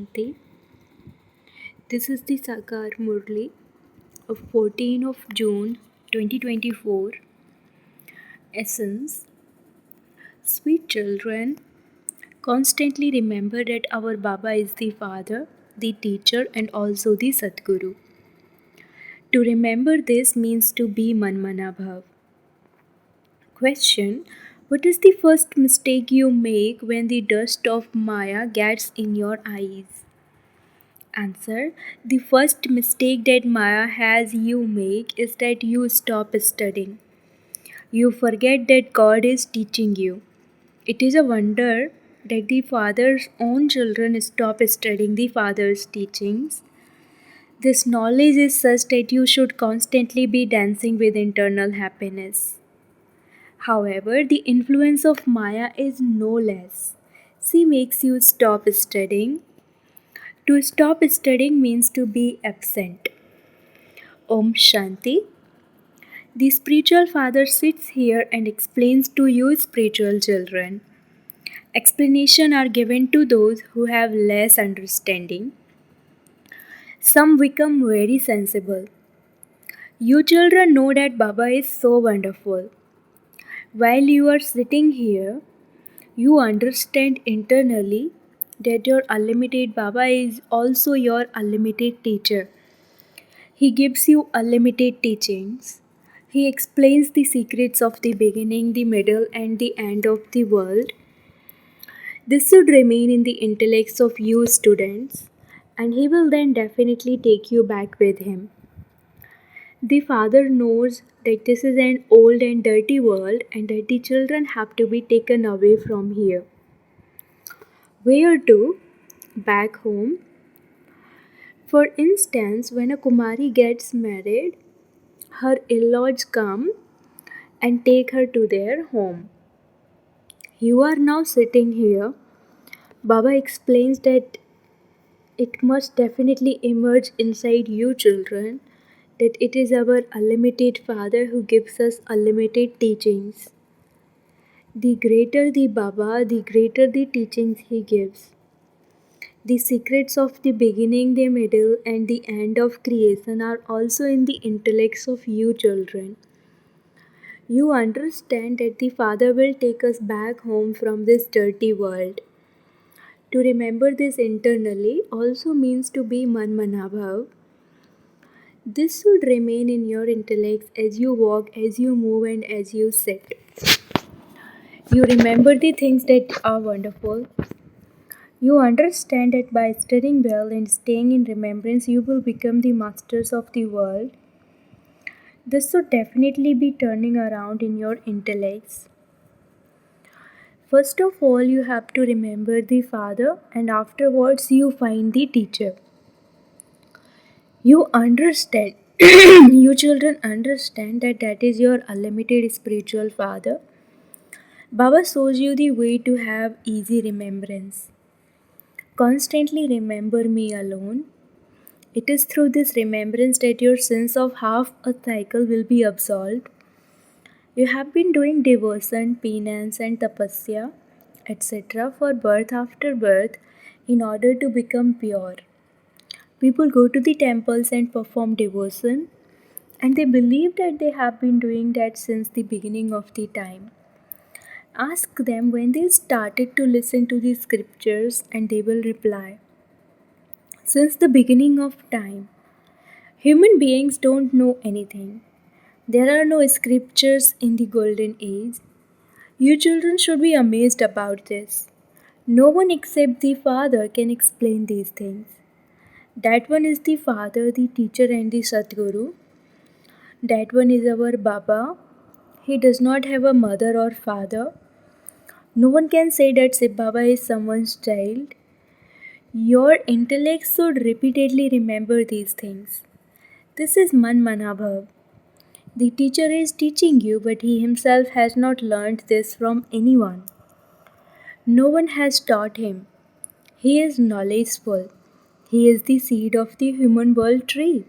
Shanti. This is the Sakar Murli of 14 of June 2024. Essence. Sweet children, constantly remember that our Baba is the Father, the teacher and also the Sadguru. To remember this means to be Manmana Bhav. Question. What is the first mistake you make when the dust of Maya gets in your eyes? Answer. The first mistake that Maya has you make is that you stop studying. You forget that God is teaching you. It is a wonder that the Father's own children stop studying the Father's teachings. This knowledge is such that you should constantly be dancing with internal happiness. However, the influence of Maya is no less. She makes you stop studying. To stop studying means to be absent. Om Shanti. The spiritual father sits here and explains to you spiritual children. Explanations are given to those who have less understanding. Some become very sensible. You children know that Baba is so wonderful. While you are sitting here, you understand internally that your unlimited Baba is also your unlimited teacher. He gives you unlimited teachings. He explains the secrets of the beginning, the middle, and the end of the world. This should remain in the intellects of you students, and he will then definitely take you back with him. The father knows that this is an old and dirty world and that the children have to be taken away from here. Where to? Back home. For instance, when a Kumari gets married, her in-laws come and take her to their home. You are now sitting here. Baba explains that it must definitely emerge inside you children that it is our unlimited Father who gives us unlimited teachings. The greater the Baba, the greater the teachings he gives. The secrets of the beginning, the middle, and the end of creation are also in the intellects of you children. You understand that the Father will take us back home from this dirty world. To remember this internally also means to be Manmanabhav. This should remain in your intellects as you walk, as you move, and as you sit. You remember the things that are wonderful. You understand that by studying well and staying in remembrance, you will become the masters of the world. This should definitely be turning around in your intellects. First of all, you have to remember the Father, and afterwards, you find the teacher. You understand, you children understand that that is your unlimited spiritual Father. Baba shows you the way to have easy remembrance. Constantly remember me alone. It is through this remembrance that your sense of half a cycle will be absolved. You have been doing devotion, penance, and tapasya, etc., for birth after birth in order to become pure. People go to the temples and perform devotion, and they believe that they have been doing that since the beginning of the time. Ask them when they started to listen to the scriptures, and they will reply, since the beginning of time. Human beings don't know anything. There are no scriptures in the golden age. You children should be amazed about this. No one except the Father can explain these things. That one is the Father, the teacher, and the Sadguru. That one is our Baba. He does not have a mother or father. No one can say that Shiv Baba is someone's child. Your intellect should repeatedly remember these things. This is Manmanabhav. The teacher is teaching you, but he himself has not learned this from anyone. No one has taught him. He is knowledgeful. He is the seed of the human world tree.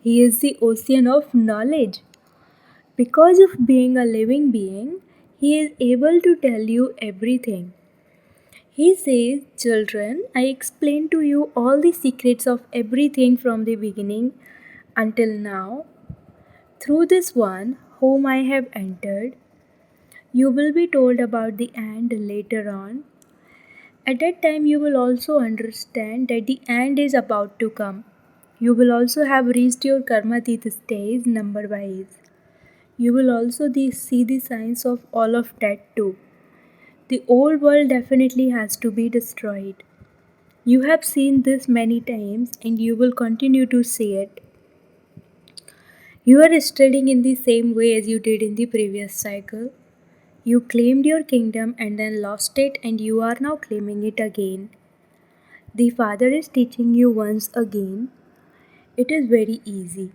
He is the ocean of knowledge. Because of being a living being, he is able to tell you everything. He says, "Children, I explained to you all the secrets of everything from the beginning until now. Through this one, whom I have entered, you will be told about the end later on. At that time, you will also understand that the end is about to come. You will also have reached your karma tirth stage number wise. You will also see the signs of all of that too. The old world definitely has to be destroyed. You have seen this many times and you will continue to see it. You are studying in the same way as you did in the previous cycle. You claimed your kingdom and then lost it, and you are now claiming it again. The Father is teaching you once again. It is very easy.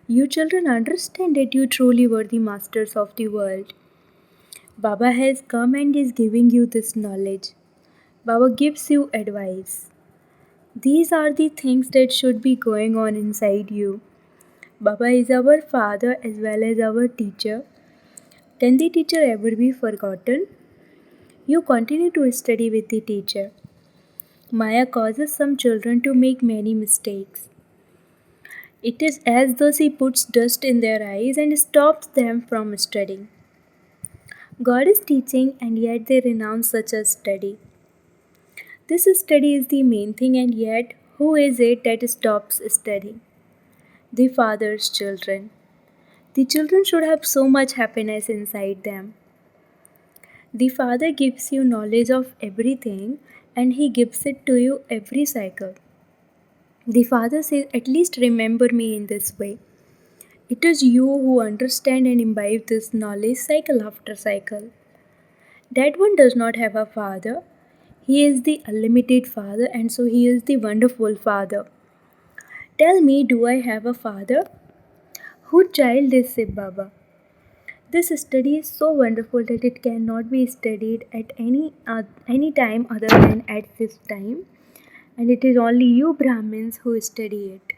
You children understand that you truly were the masters of the world. Baba has come and is giving you this knowledge. Baba gives you advice. These are the things that should be going on inside you. Baba is our father as well as our teacher. Can the teacher ever be forgotten? You continue to study with the teacher. Maya causes some children to make many mistakes. It is as though she puts dust in their eyes and stops them from studying. God is teaching and yet they renounce such a study. This study is the main thing, and yet who is it that stops studying? The Father's children. The children should have so much happiness inside them. The Father gives you knowledge of everything and He gives it to you every cycle. The Father says, "At least remember me in this way." It is you who understand and imbibe this knowledge cycle after cycle. That one does not have a father. He is the unlimited Father, and so He is the wonderful Father. Tell me, do I have a father? Whose child is Shiv Baba? This study is so wonderful that it cannot be studied at any time other than at this time, and it is only you Brahmins who study it.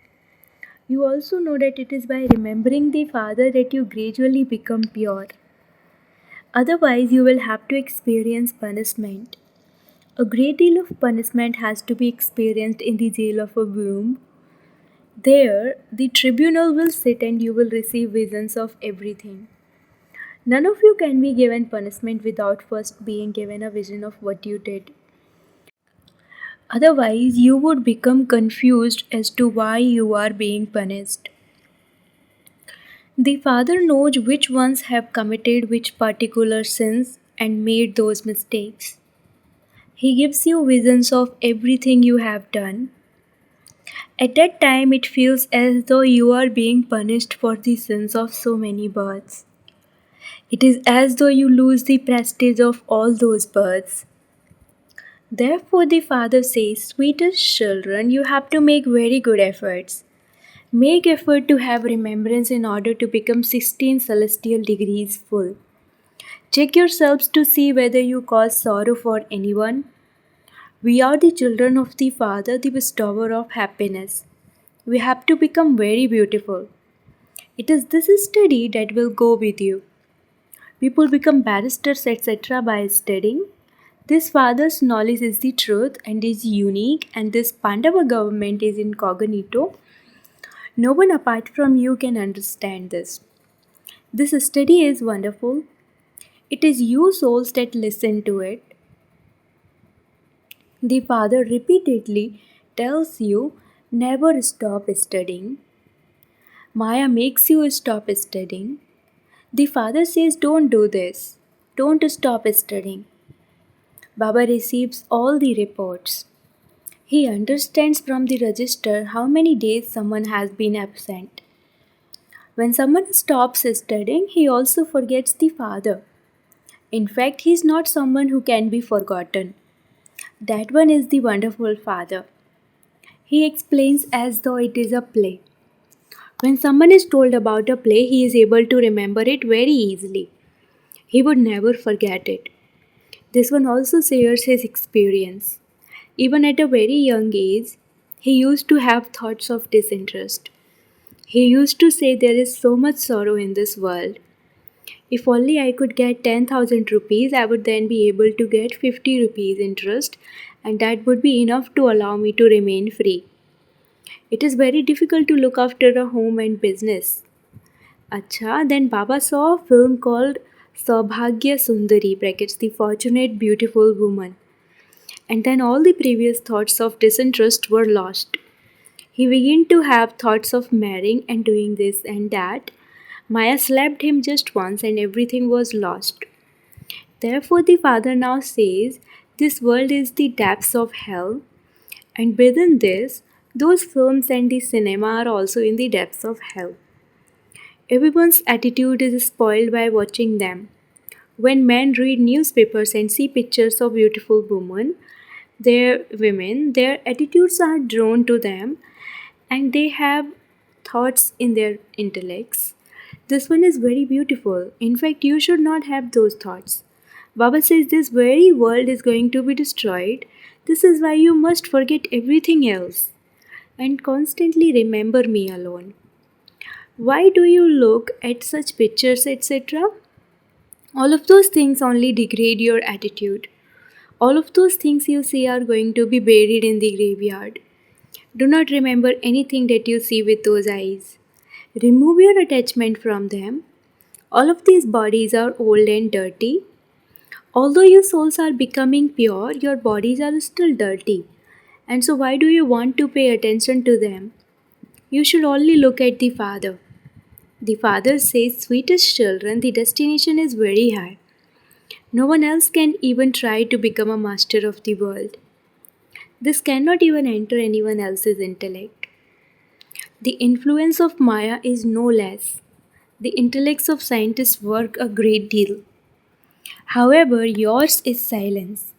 You also know that it is by remembering the Father that you gradually become pure. Otherwise, you will have to experience punishment. A great deal of punishment has to be experienced in the jail of a womb. There, the tribunal will sit and you will receive visions of everything. None of you can be given punishment without first being given a vision of what you did. Otherwise, you would become confused as to why you are being punished. The Father knows which ones have committed which particular sins and made those mistakes. He gives you visions of everything you have done. At that time, it feels as though you are being punished for the sins of so many births. It is as though you lose the prestige of all those births. Therefore, the Father says, "Sweetest children, you have to make very good efforts. Make effort to have remembrance in order to become 16 celestial degrees full. Check yourselves to see whether you cause sorrow for anyone. We are the children of the Father, the bestower of happiness. We have to become very beautiful. It is this study that will go with you. People become barristers, etc. by studying. This Father's knowledge is the truth and is unique, and this Pandava government is incognito. No one apart from you can understand this. This study is wonderful. It is you souls that listen to it. The Father repeatedly tells you never stop studying. Maya makes you stop studying. The Father says don't do this. Don't stop studying. Baba receives all the reports. He understands from the register how many days someone has been absent. When someone stops studying, he also forgets the Father. In fact, he is not someone who can be forgotten. That one is the wonderful Father. He explains as though it is a play. When someone is told about a play, he is able to remember it very easily. He would never forget it. This one also shares his experience. Even at a very young age, he used to have thoughts of disinterest. He used to say there is so much sorrow in this world. If only I could get 10,000 rupees, I would then be able to get 50 rupees interest, and that would be enough to allow me to remain free. It is very difficult to look after a home and business. Acha, then Baba saw a film called Saubhagya Sundari, brackets the fortunate beautiful woman. And then all the previous thoughts of disinterest were lost. He began to have thoughts of marrying and doing this and that. Maya slapped him just once and everything was lost. Therefore, the father now says, this world is the depths of hell, and within this, those films and the cinema are also in the depths of hell. Everyone's attitude is spoiled by watching them. When men read newspapers and see pictures of beautiful women, their attitudes are drawn to them and they have thoughts in their intellects. This one is very beautiful. In fact, you should not have those thoughts. Baba says this very world is going to be destroyed. This is why you must forget everything else and constantly remember me alone. Why do you look at such pictures, etc.? All of those things only degrade your attitude. All of those things you see are going to be buried in the graveyard. Do not remember anything that you see with those eyes. Remove your attachment from them. All of these bodies are old and dirty. Although your souls are becoming pure, your bodies are still dirty. And so, why do you want to pay attention to them? You should only look at the Father. The Father says, sweetest children, the destination is very high. No one else can even try to become a master of the world. This cannot even enter anyone else's intellect. The influence of Maya is no less. The intellects of scientists work a great deal. However, yours is silence.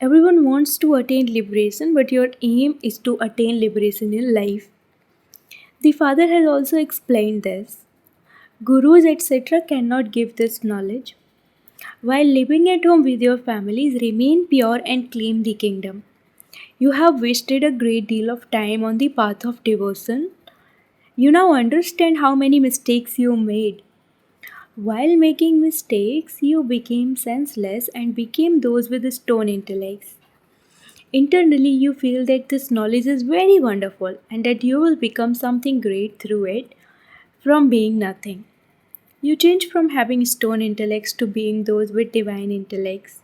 Everyone wants to attain liberation, but your aim is to attain liberation in life. The Father has also explained this. Gurus, etc., cannot give this knowledge. While living at home with your families, remain pure and claim the kingdom. You have wasted a great deal of time on the path of devotion. You now understand how many mistakes you made. While making mistakes, you became senseless and became those with stone intellects. Internally, you feel that this knowledge is very wonderful and that you will become something great through it from being nothing. You change from having stone intellects to being those with divine intellects.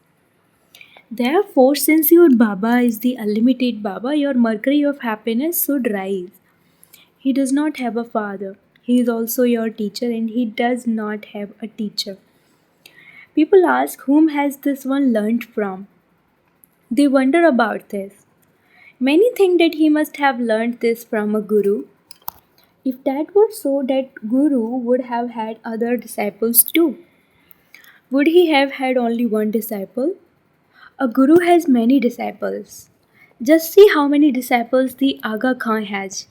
Therefore, since your Baba is the unlimited Baba, your mercury of happiness should rise. He does not have a father. He is also your teacher and he does not have a teacher. People ask, whom has this one learnt from? They wonder about this. Many think that he must have learnt this from a guru. If that were so, that guru would have had other disciples too. Would he have had only one disciple? A guru has many disciples. Just see how many disciples the Aga Khan has.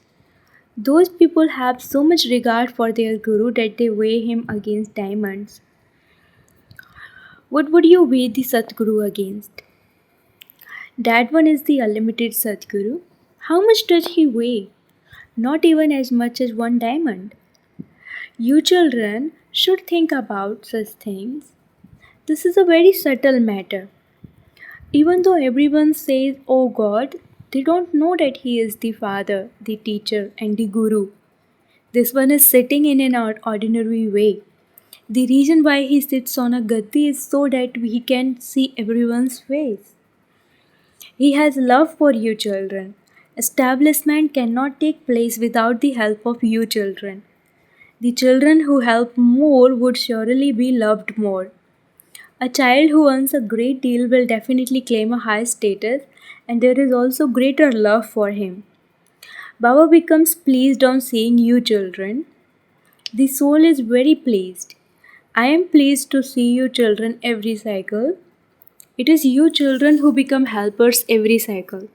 Those people have so much regard for their guru that they weigh him against diamonds. What would you weigh the Satguru against? That one is the unlimited Satguru. How much does he weigh? Not even as much as one diamond. You children should think about such things. This is a very subtle matter. Even though everyone says, oh God, they don't know that He is the Father, the teacher, and the Guru. This one is sitting in an ordinary way. The reason why he sits on a gatti is so that he can see everyone's face. He has love for you children. Establishment cannot take place without the help of you children. The children who help more would surely be loved more. A child who earns a great deal will definitely claim a high status, and there is also greater love for him. Baba becomes pleased on seeing you children. The soul is very pleased. I am pleased to see you children every cycle. It is you children who become helpers every cycle.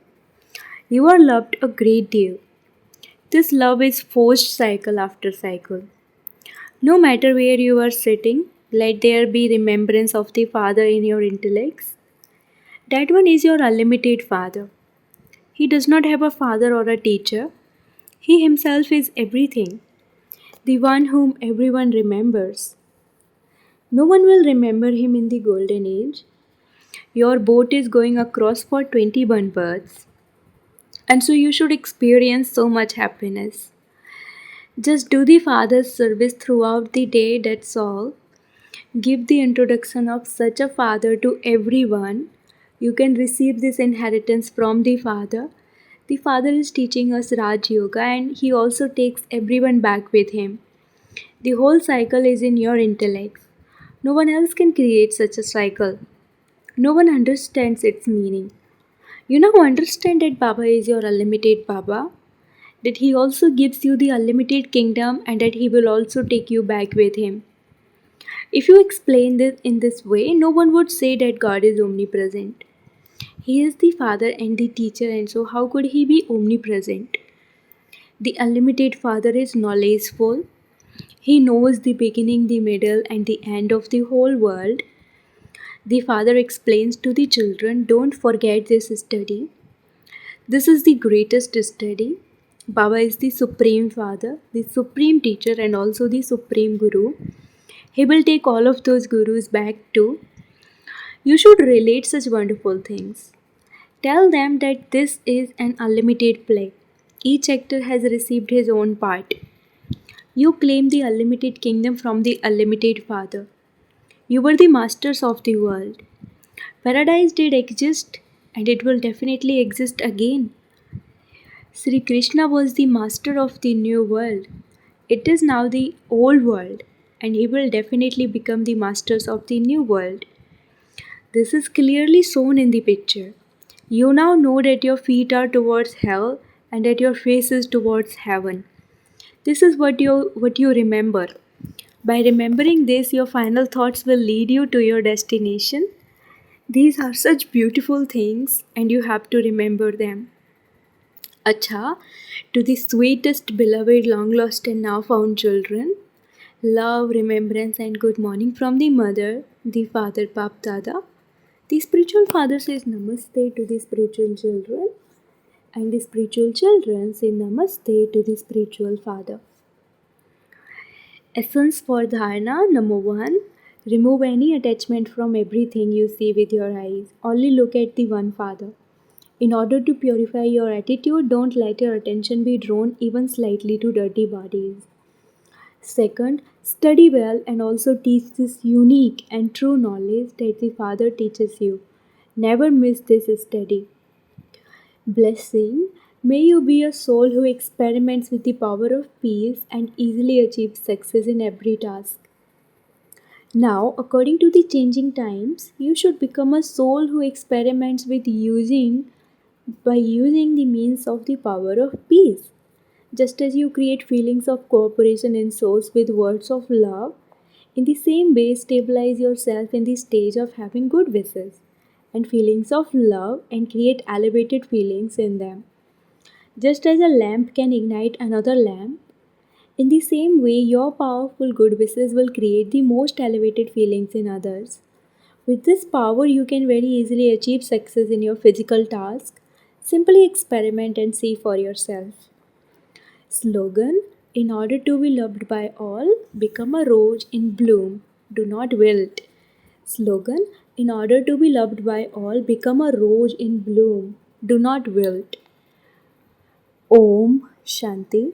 You are loved a great deal. This love is forced cycle after cycle. No matter where you are sitting, let there be remembrance of the Father in your intellects. That one is your unlimited Father. He does not have a father or a teacher. He himself is everything, the one whom everyone remembers. No one will remember him in the golden age. Your boat is going across for 21 births, and so you should experience so much happiness. Just do the Father's service throughout the day, that's all. Give the introduction of such a Father to everyone. You can receive this inheritance from the Father. The Father is teaching us Raj Yoga and he also takes everyone back with him. The whole cycle is in your intellect. No one else can create such a cycle. No one understands its meaning. You now understand that Baba is your unlimited Baba, that he also gives you the unlimited kingdom and that he will also take you back with him. If you explain this in this way, no one would say that God is omnipresent. He is the Father and the teacher, and so how could he be omnipresent? The unlimited Father is knowledgeful. He knows the beginning, the middle, and the end of the whole world. The Father explains to the children, don't forget this study. This is the greatest study. Baba is the Supreme Father, the Supreme Teacher, and also the Supreme Guru. He will take all of those gurus back too. You should relate such wonderful things. Tell them that this is an unlimited play. Each actor has received his own part. You claim the unlimited kingdom from the unlimited Father. You were the masters of the world. Paradise did exist and it will definitely exist again. Sri Krishna was the master of the new world. It is now the old world and he will definitely become the masters of the new world. This is clearly shown in the picture. You now know that your feet are towards hell and that your face is towards heaven. This is what you remember. By remembering this, your final thoughts will lead you to your destination. These are such beautiful things and you have to remember them. Acha, to the sweetest, beloved, long lost and now found children, love, remembrance, and good morning from the mother, the father, Bap Dada. The spiritual father says namaste to the spiritual children, and the spiritual children say namaste to the spiritual father. Essence for dharana number 1. Remove any attachment from everything you see with your eyes. Only look at the one father. In order to purify your attitude, don't let your attention be drawn even slightly to dirty bodies. Second, study well and also teach this unique and true knowledge that the Father teaches you. Never miss this study. Blessing. May you be a soul who experiments with the power of peace and easily achieves success in every task. Now, according to the changing times, you should become a soul who experiments with using the means of the power of peace. Just as you create feelings of cooperation in souls with words of love, in the same way stabilize yourself in the stage of having good wishes and feelings of love and create elevated feelings in them. Just as a lamp can ignite another lamp, in the same way your powerful good wishes will create the most elevated feelings in others. With this power, you can very easily achieve success in your physical task. Simply experiment and see for yourself. Slogan. In order to be loved by all, become a rose in bloom. Do not wilt. Slogan. In order to be loved by all, become a rose in bloom. Do not wilt. Om Shanti.